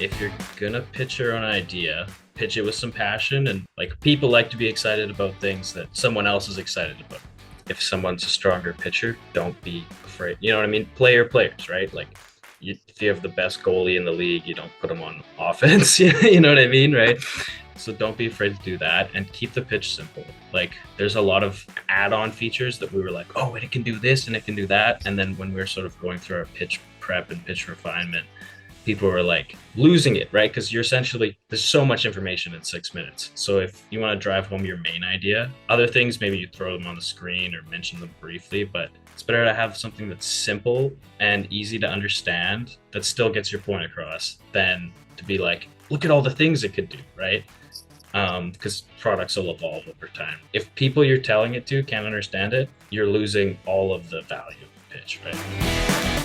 if you're gonna pitch your own idea, pitch it with some passion, and like people like to be excited about things that someone else is excited about. If someone's a stronger pitcher, don't be afraid. You know what I mean? Player players, right? Like if you have the best goalie in the league, you don't put him on offense. You know what I mean, right? So don't be afraid to do that and keep the pitch simple. Like there's a lot of add-on features that we were like, oh, and it can do this and it can do that. And then when we were sort of going through our pitch prep and pitch refinement, people were like losing it, right? Because you're essentially, there's so much information in 6 minutes. So if you want to drive home your main idea, other things, maybe you throw them on the screen or mention them briefly, but it's better to have something that's simple and easy to understand that still gets your point across than to be like, look at all the things it could do, right? Because products will evolve over time. If people you're telling it to can't understand it, you're losing all of the value of the pitch, right?